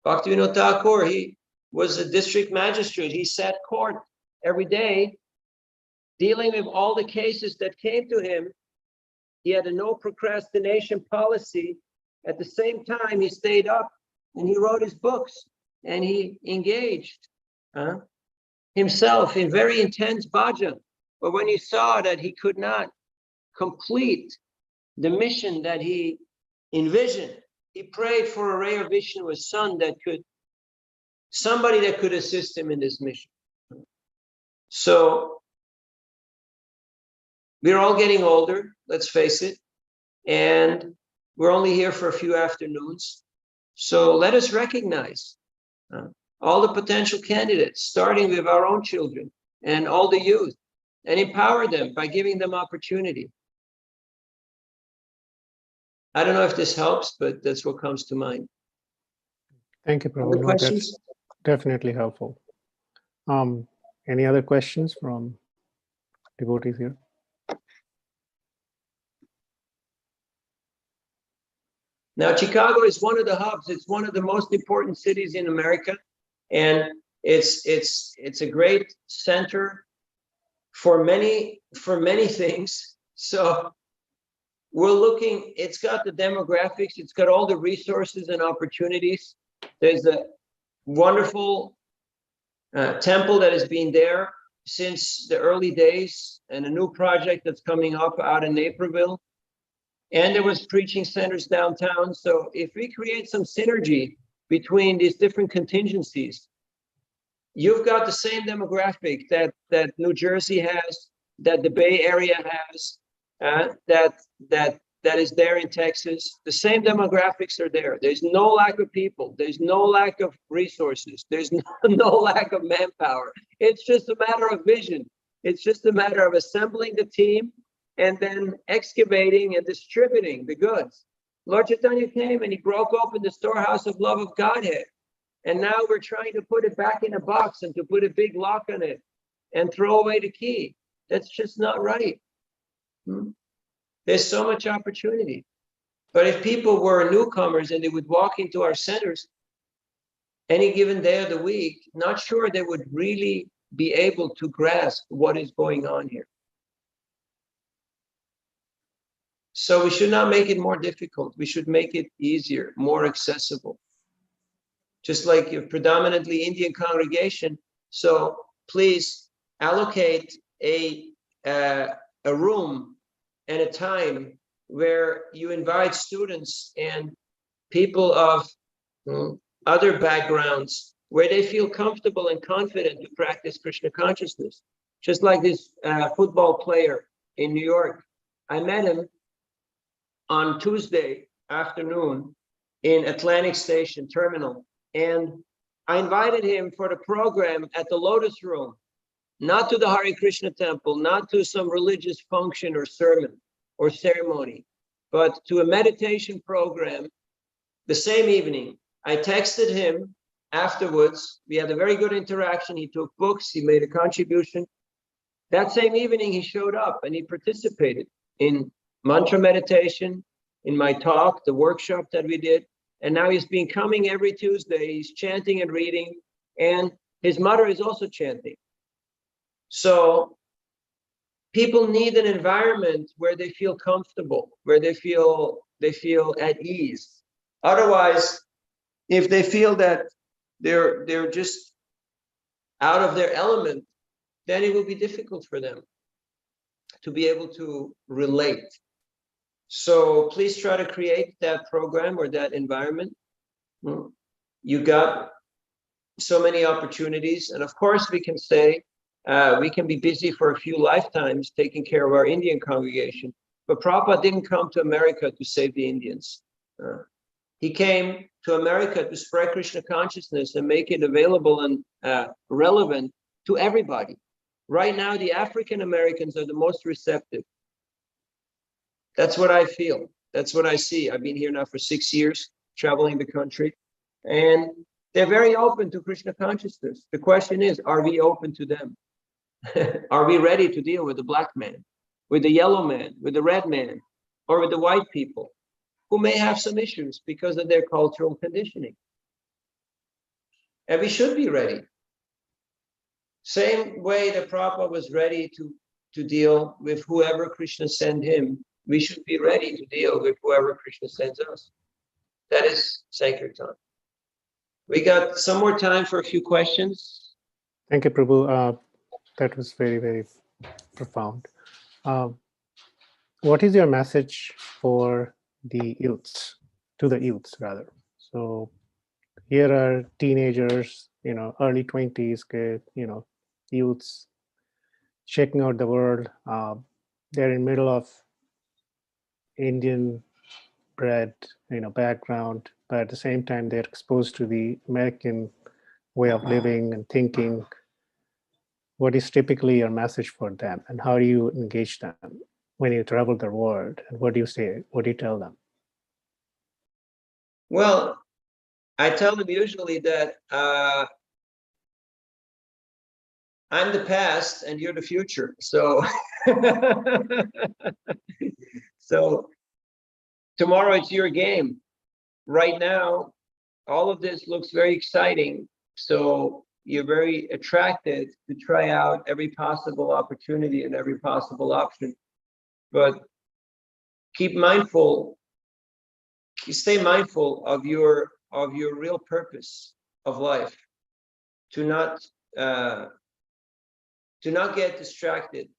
Bhaktivinoda Thakur, he was a district magistrate. He sat court every day, dealing with all the cases that came to him. He had a no procrastination policy. At the same time, he stayed up and he wrote his books, and he engaged himself in very intense bhajan. But when he saw that he could not complete the mission that he envisioned, he prayed for a ray of Vishnu, a sun that could somebody that could assist him in this mission. So we're all getting older, let's face it, and we're only here for a few afternoons. So let us recognize all the potential candidates, starting with our own children and all the youth, and empower them by giving them opportunity. I don't know if this helps, but that's what comes to mind. Thank you, Prabhu. Other No, questions? that's definitely helpful. Any other questions from devotees here? Now, Chicago is one of the hubs. It's one of the most important cities in America, and it's a great center for many things. So we're looking. It's got the demographics. It's got all the resources and opportunities. There's a wonderful temple that has been there since the early days, and a new project that's coming up out in Naperville. And there was preaching centers downtown. So if we create some synergy between these different contingencies, you've got the same demographic that New Jersey has, that the Bay Area has, that is there in Texas. The same demographics are there. There's no lack of people. There's no lack of resources. There's no lack of manpower. It's just a matter of vision. It's just a matter of assembling the team and then excavating and distributing the goods. Lord Chaitanya came and he broke open the storehouse of love of Godhead. And now we're trying to put it back in a box and to put a big lock on it and throw away the key. That's just not right. There's so much opportunity. But if people were newcomers and they would walk into our centers any given day of the week, not sure they would really be able to grasp what is going on here. So we should not make it more difficult. We should make it easier, more accessible. Just like a predominantly Indian congregation. So please allocate a room and a time where you invite students and people of other backgrounds where they feel comfortable and confident to practice Krishna consciousness. Just like this football player in New York. I met him on Tuesday afternoon in Atlantic Station Terminal. And I invited him for the program at the Lotus Room, not to the Hare Krishna temple, not to some religious function or sermon or ceremony, but to a meditation program the same evening. I texted him afterwards. We had a very good interaction. He took books, he made a contribution. That same evening, he showed up and he participated in mantra meditation, in my talk, the workshop that we did. And now he's been coming every Tuesday. He's chanting and reading, and his mother is also chanting. So people need an environment where they feel comfortable, where they feel at ease. Otherwise, if they feel that they're just out of their element, then it will be difficult for them to be able to relate. So please try to create that program or that environment. You got so many opportunities. And of course, we can say, we can be busy for a few lifetimes taking care of our Indian congregation. But Prabhupada didn't come to America to save the Indians. He came to America to spread Krishna consciousness and make it available and relevant to everybody. Right now, the African Americans are the most receptive. That's what I feel. That's what I see. I've been here now for 6 years, traveling the country, and they're very open to Krishna consciousness. The question is, are we open to them? Are we ready to deal with the black man, with the yellow man, with the red man, or with the white people who may have some issues because of their cultural conditioning? And we should be ready. Same way that Prabhupada was ready to deal with whoever Krishna sent him, we should be ready to deal with whoever Krishna sends us. That is Sankirtan. We got some more time for a few questions. Thank you, Prabhu. That was very, very profound. What is your message for the youths, to the youths rather? So here are teenagers, early 20s, youths checking out the world. They're in middle of Indian bred, background, but at the same time, they're exposed to the American way of living and thinking. What is typically your message for them, and how do you engage them when you travel the world? And what do you say? What do you tell them? Well, I tell them usually that I'm the past and you're the future. So, so tomorrow it's your game. Right now, all of this looks very exciting. So you're very attracted to try out every possible opportunity and every possible option. But stay mindful of your real purpose of life. To not get distracted.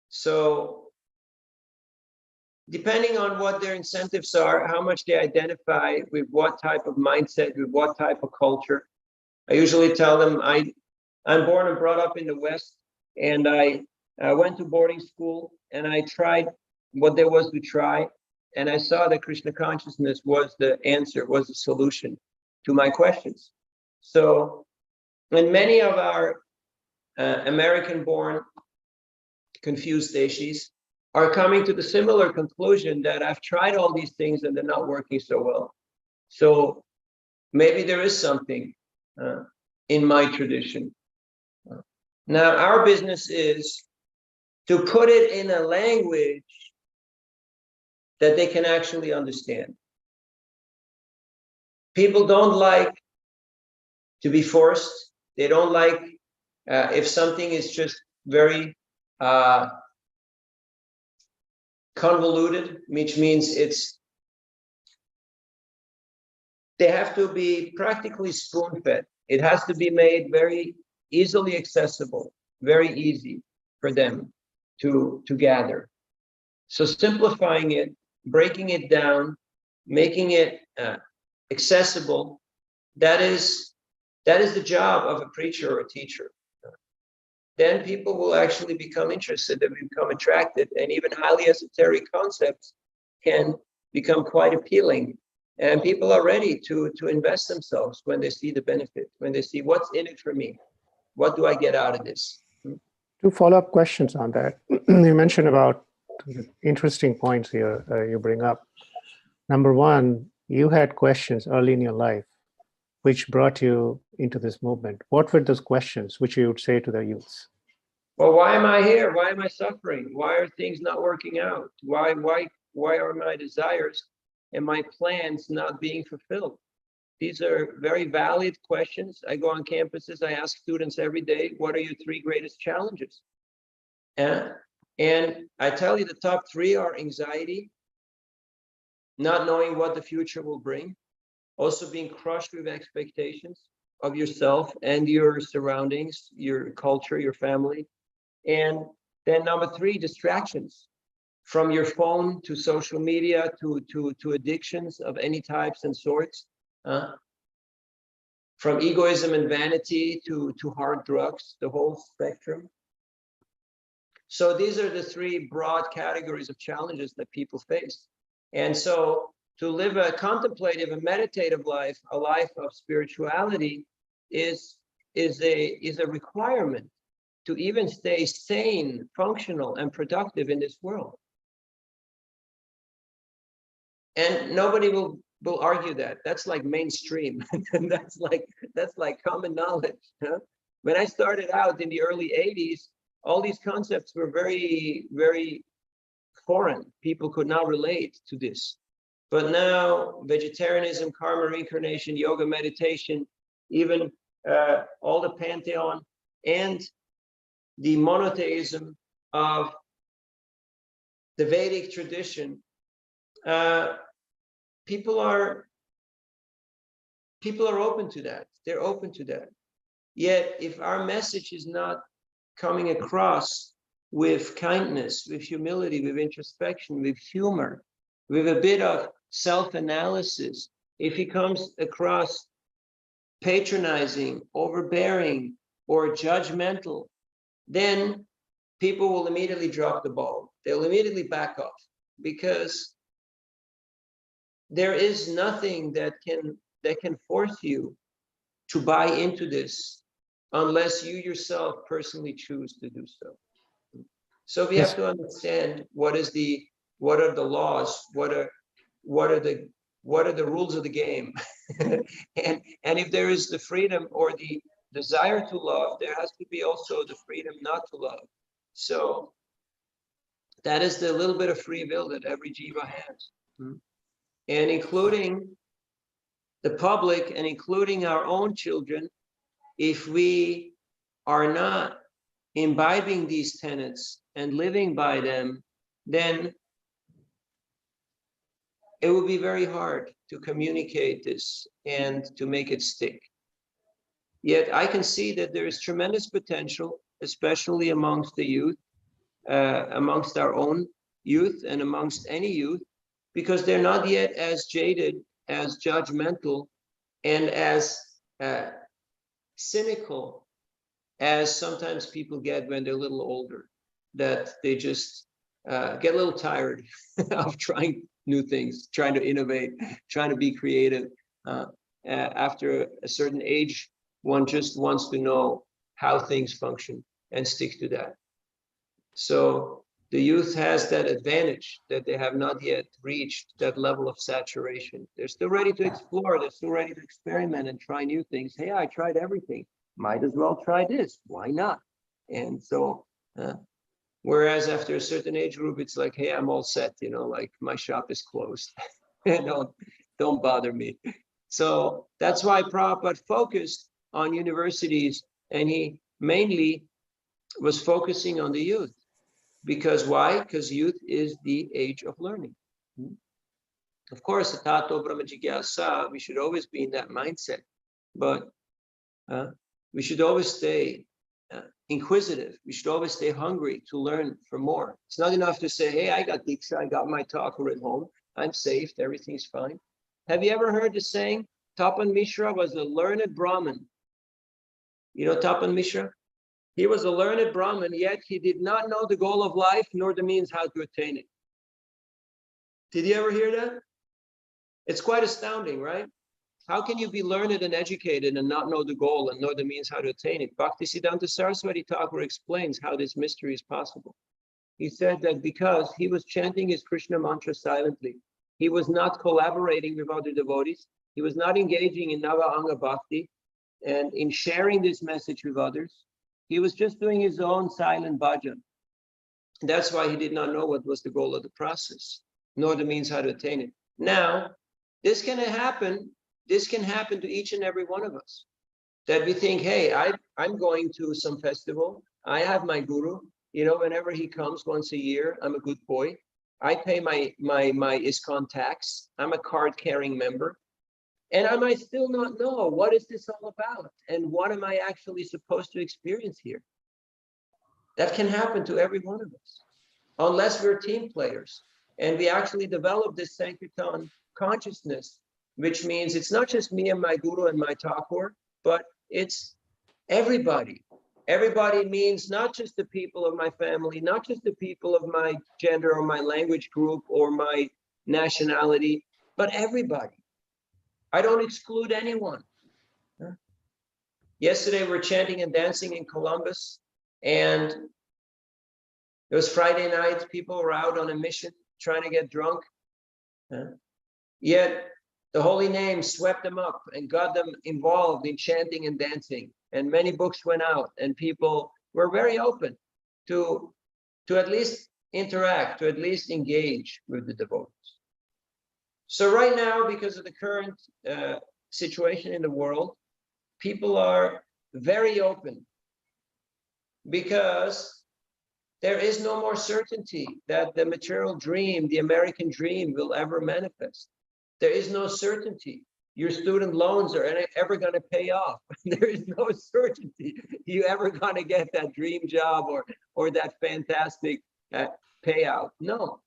So depending on what their incentives are, how much they identify with what type of mindset, with what type of culture, I usually tell them I'm born and brought up in the West, and I went to boarding school and I tried what there was to try, and I saw that Krishna consciousness was the answer, was the solution to my questions. So, and many of our American-born confused deshis are coming to the similar conclusion that I've tried all these things and they're not working so well. So maybe there is something in my tradition. Now, our business is to put it in a language that they can actually understand. People don't like to be forced. They don't like if something is just very convoluted, which means they have to be practically spoon-fed. It has to be made very easily accessible, very easy for them to gather. So simplifying it, breaking it down, making it accessible, that is the job of a preacher or a teacher. Then people will actually become interested, they become attracted, and even highly esoteric concepts can become quite appealing. And people are ready to invest themselves when they see the benefit, when they see what's in it for me. What do I get out of this? Two follow-up questions on that. You mentioned about interesting points here you bring up. Number one, you had questions early in your life which brought you into this movement. What were those questions which you would say to the youths? Well, why am I here? Why am I suffering? Why are things not working out? Why are my desires and my plans not being fulfilled? These are very valid questions. I go on campuses, I ask students every day, what are your 3 greatest challenges? And I tell you the top 3 are anxiety, not knowing what the future will bring, also being crushed with expectations of yourself and your surroundings, your culture, your family. And then number 3, distractions, from your phone to social media to addictions of any types and sorts, from egoism and vanity to hard drugs, the whole spectrum. So these are the 3 broad categories of challenges that people face. And so to live a contemplative and meditative life, a life of spirituality, is a requirement to even stay sane, functional, and productive in this world. And nobody will argue that. That's like mainstream. And that's like common knowledge. Huh? When I started out in the early 80s, all these concepts were very, very foreign. People could not relate to this. But now vegetarianism, karma, reincarnation, yoga, meditation, even all the pantheon and the monotheism of the Vedic tradition, people are open to that. They're open to that. Yet if our message is not coming across with kindness, with humility, with introspection, with humor, with a bit of self-analysis, if he comes across patronizing, overbearing, or judgmental, then people will immediately drop the ball. They'll immediately back off, because there is nothing that can force you to buy into this unless you yourself personally choose to do so. So we have to understand what are the laws, what are the rules of the game, and if there is the freedom or the desire to love, there has to be also the freedom not to love. So that is the little bit of free will that every jiva has, and including the public and including our own children. If we are not imbibing these tenets and living by them, then it will be very hard to communicate this and to make it stick. Yet I can see that there is tremendous potential, especially amongst the youth, amongst our own youth and amongst any youth, because they're not yet as jaded, as judgmental, and as cynical as sometimes people get when they're a little older, that they just get a little tired of trying new things, trying to innovate, trying to be creative. After a certain age, one just wants to know how things function and stick to that. So the youth has that advantage that they have not yet reached that level of saturation. They're still ready to explore, they're still ready to experiment and try new things. Hey, I tried everything. Might as well try this. Why not? And so, whereas after a certain age group, it's like, hey, I'm all set, like my shop is closed. Don't bother me. So that's why Prabhupada focused on universities, and he mainly was focusing on the youth. Because why? Because youth is the age of learning. Of course, Tato Brahma Jigyasa, we should always be in that mindset, but we should always stay inquisitive. We should always stay hungry to learn for more. It's not enough to say, hey, I got Diksha, I got my Thakur at home, I'm safe, everything's fine. Have you ever heard the saying, Tapan Mishra was a learned Brahmin? You know Tapan Mishra? He was a learned Brahmin, yet he did not know the goal of life nor the means how to attain it. Did you ever hear that? It's quite astounding, right? How can you be learned and educated and not know the goal and know the means how to attain it? Bhaktisiddhanta Saraswati Thakur explains how this mystery is possible. He said that because he was chanting his Krishna mantra silently, he was not collaborating with other devotees, he was not engaging in Nava Anga Bhakti and in sharing this message with others. He was just doing his own silent bhajan. That's why he did not know what was the goal of the process, nor the means how to attain it. Now, this can happen to each and every one of us. That we think, hey, I'm going to some festival. I have my guru. Whenever he comes once a year, I'm a good boy. I pay my ISKCON tax. I'm a card-carrying member. And I might still not know what is this all about and what am I actually supposed to experience here. That can happen to every one of us, unless we're team players and we actually develop this Sankirtan consciousness, which means it's not just me and my guru and my Thakur, but it's everybody. Everybody means not just the people of my family, not just the people of my gender or my language group or my nationality, but everybody. I don't exclude anyone. Yesterday, we were chanting and dancing in Columbus, and it was Friday night. People were out on a mission trying to get drunk. Yet the holy name swept them up and got them involved in chanting and dancing. And many books went out, and people were very open to at least interact, to at least engage with the devotees. So right now, because of the current situation in the world, people are very open because there is no more certainty that the material dream, the American dream, will ever manifest. There is no certainty your student loans are ever going to pay off. There is no certainty you ever going to get that dream job or that fantastic payout. No.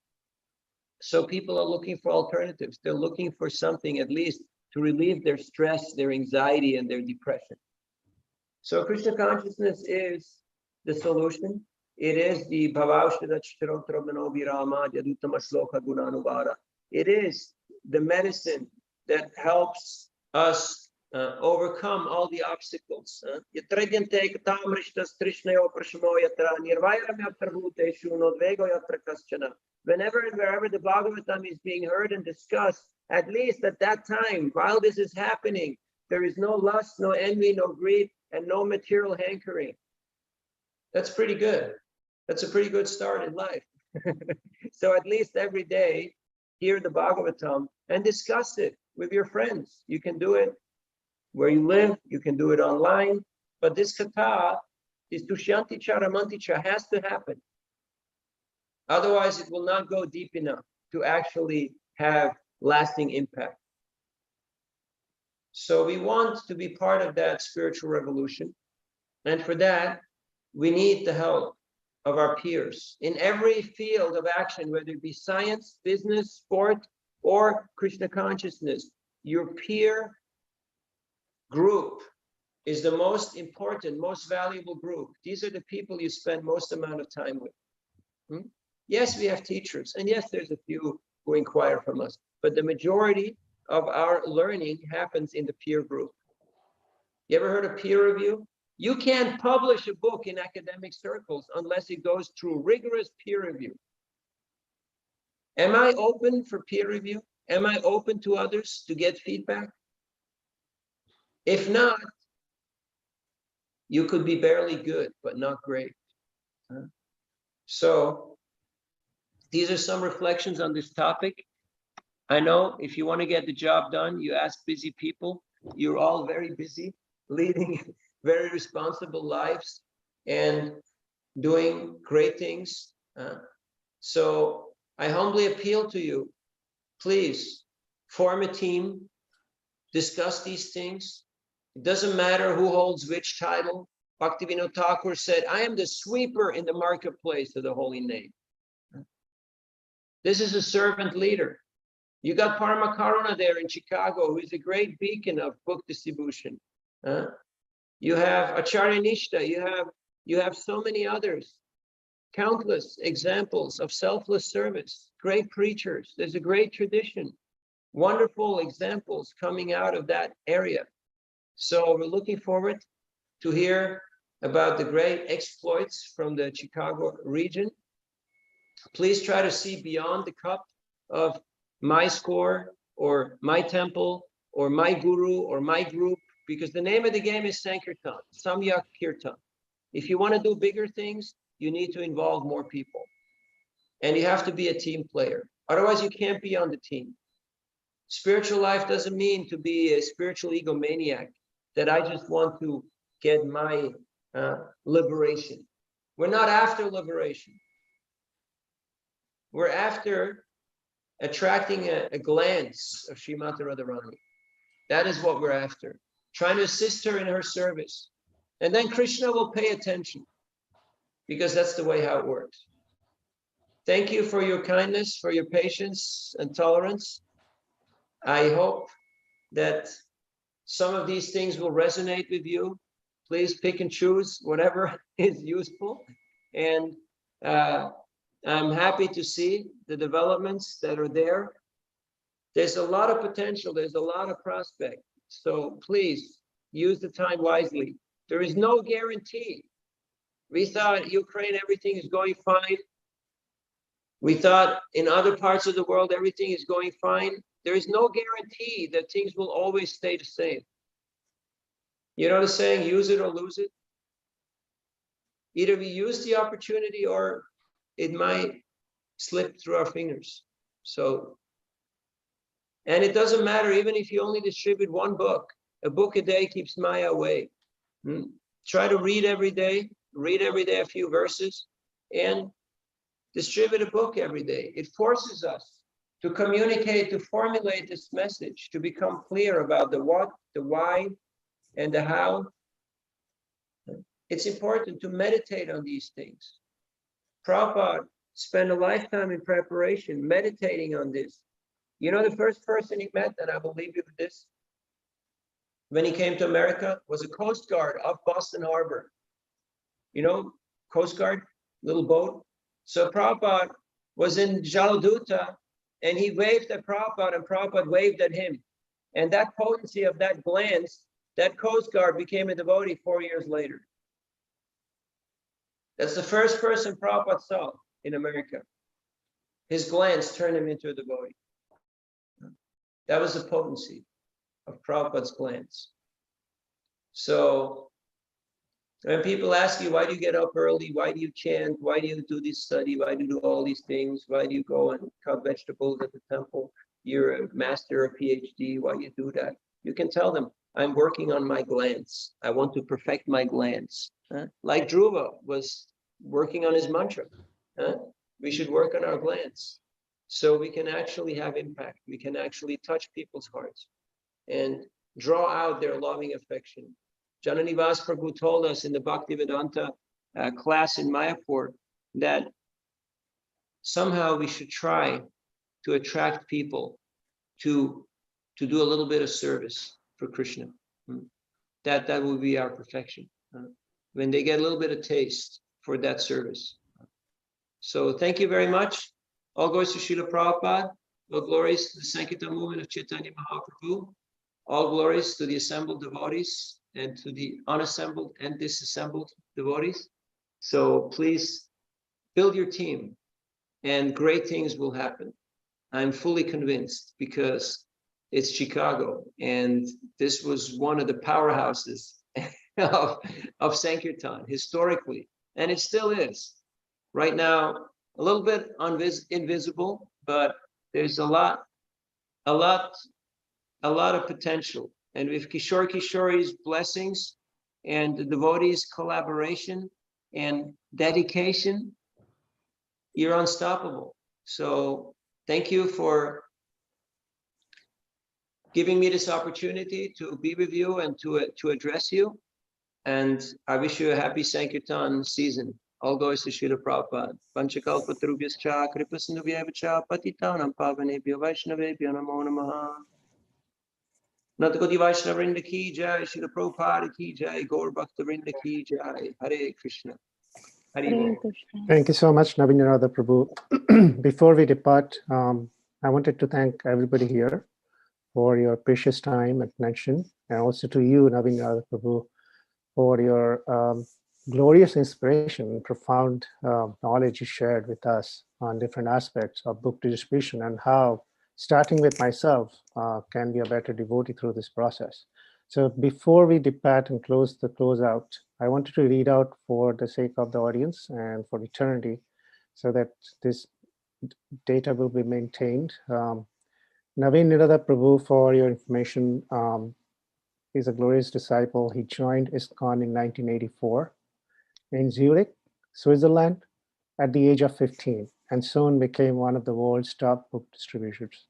So people are looking for alternatives. They're looking for something at least to relieve their stress, their anxiety, and their depression. So Krishna consciousness is the solution. It is the it is the medicine that helps us overcome all the obstacles. Whenever and wherever the Bhagavatam is being heard and discussed, at least at that time, while this is happening, there is no lust, no envy, no greed, and no material hankering. That's pretty good. That's a pretty good start in life. So at least every day, hear the Bhagavatam and discuss it with your friends. You can do it where you live, you can do it online, but this katha, this Dushyanti Charamanticha has to happen. Otherwise, it will not go deep enough to actually have lasting impact. So we want to be part of that spiritual revolution. And for that, we need the help of our peers in every field of action, whether it be science, business, sport, or Krishna consciousness. Your peer group is the most important, most valuable group. These are the people you spend most amount of time with. Yes, we have teachers, and yes, there's a few who inquire from us, but the majority of our learning happens in the peer group. You ever heard of peer review? You can't publish a book in academic circles unless it goes through rigorous peer review. Am I open for peer review? Am I open to others to get feedback? If not, you could be barely good, but not great. So these are some reflections on this topic. I know if you want to get the job done, you ask busy people. You're all very busy, leading very responsible lives and doing great things. So I humbly appeal to you, please form a team, discuss these things. It doesn't matter who holds which title. Bhaktivinoda Thakur said, I am the sweeper in the marketplace of the holy name. This is a servant leader. You got Parama Karuna there in Chicago, who is a great beacon of book distribution. You have Acharya Nishta, you have so many others, countless examples of selfless service, great preachers. There's a great tradition, wonderful examples coming out of that area. So we're looking forward to hear about the great exploits from the Chicago region. Please try to see beyond the cup of my score or my temple or my guru or my group, because the name of the game is Sankirtan, Samyak Kirtan. If you want to do bigger things, you need to involve more people. And you have to be a team player. Otherwise, you can't be on the team. Spiritual life doesn't mean to be a spiritual egomaniac, that I just want to get my liberation. We're not after liberation. We're after attracting a glance of Srimati Radharani. That is what we're after. Trying to assist her in her service. And then Krishna will pay attention, because that's the way how it works. Thank you for your kindness, for your patience and tolerance. I hope that some of these things will resonate with you. Please pick and choose whatever is useful. And I'm happy to see the developments that are there. There's a lot of potential. There's a lot of prospect. So please use the time wisely. There is no guarantee. We thought Ukraine, everything is going fine. We thought in other parts of the world, everything is going fine. There is no guarantee that things will always stay the same. You know the saying, use it or lose it? Either we use the opportunity or it might slip through our fingers. So, and it doesn't matter, even if you only distribute one book, a book a day keeps Maya away. Try to read every day a few verses, and distribute a book every day. It forces us to communicate, to formulate this message, to become clear about the what, the why, and the how. It's important to meditate on these things. Prabhupada spent a lifetime in preparation, meditating on this. You know, the first person he met, and I will leave you with this, when he came to America was a Coast Guard off Boston Harbor. You know, Coast Guard, little boat. So Prabhupada was in Jaladuta and he waved at Prabhupada and Prabhupada waved at him. And that potency of that glance, that Coast Guard became a devotee 4 years later. That's the first person Prabhupada saw in America. His glance turned him into a devotee. That was the potency of Prabhupada's glance. So when people ask you, why do you get up early? Why do you chant? Why do you do this study? Why do you do all these things? Why do you go and cut vegetables at the temple? You're a master, a PhD. Why do you do that? You can tell them, I'm working on my glance. I want to perfect my glance. Like Dhruva was working on his mantra. We should work on our glance so we can actually have impact. We can actually touch people's hearts and draw out their loving affection. Jananivas Prabhu told us in the Bhaktivedanta class in Mayapur that somehow we should try to attract people to do a little bit of service for Krishna. That will be our perfection. When they get a little bit of taste for that service. So thank you very much. All glories to Srila Prabhupada. All glories to the Sankirtan movement of Chaitanya Mahaprabhu. All glories to the assembled devotees and to the unassembled and disassembled devotees. So please build your team and great things will happen. I'm fully convinced because it's Chicago and this was one of the powerhouses of Sankirtan historically, and it still is. Right now, a little bit invisible, but there's a lot of potential. And with Kishore Kishori's blessings and the devotees' collaboration and dedication, you're unstoppable. So thank you for giving me this opportunity to be with you and to address you. And I wish you a happy Sankirtan season. All goes to Srila Prabhupada. Panchakalpatarubhyascha kripasindubhyavacha patitanam pavanebhyo vaishnavebhyo namo namaha. Natakoti Vaishnavrinda ki jai, Srila Prabhupada ki jai, Gaur Bhaktavrinda ki jai. Hare Krishna. Hare Krishna. Thank you so much, Naveenarada Prabhu. Before we depart, I wanted to thank everybody here for your precious time and attention, and also to you, Naveenarada Prabhu, for your glorious inspiration and profound knowledge you shared with us on different aspects of book distribution and how starting with myself can be a better devotee through this process. So before we depart and close out, I wanted to read out for the sake of the audience and for eternity so that this data will be maintained. Naveenarada Prabhu, for your information, is a glorious disciple. He joined ISKCON in 1984 in Zurich, Switzerland, at the age of 15, and soon became one of the world's top book distributors.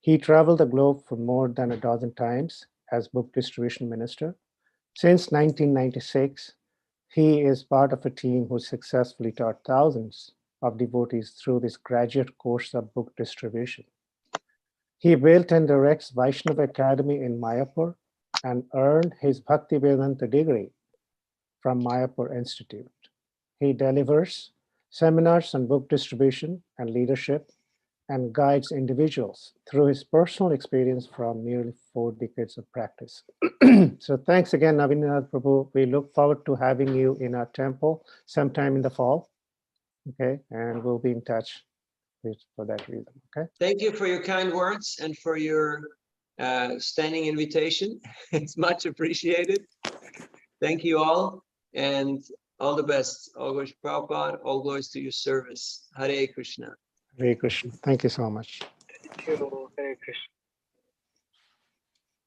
He traveled the globe for more than a dozen times as book distribution minister. Since 1996, he is part of a team who successfully taught thousands of devotees through this graduate course of book distribution. He built and directs Vaishnava Academy in Mayapur and earned his Bhaktivedanta degree from Mayapur Institute. He delivers seminars on book distribution and leadership and guides individuals through his personal experience from nearly 4 decades of practice. So thanks again, Naveenarada Prabhu. We look forward to having you in our temple sometime in the fall. Okay, and we'll be in touch for that reason. Okay. Thank you for your kind words and for your standing invitation. It's much appreciated. Thank you all and all the best. All glories to Prabhupada, all glories to your service. Hare Krishna. Hare Krishna. Thank you so much. Thank you. Hare Krishna.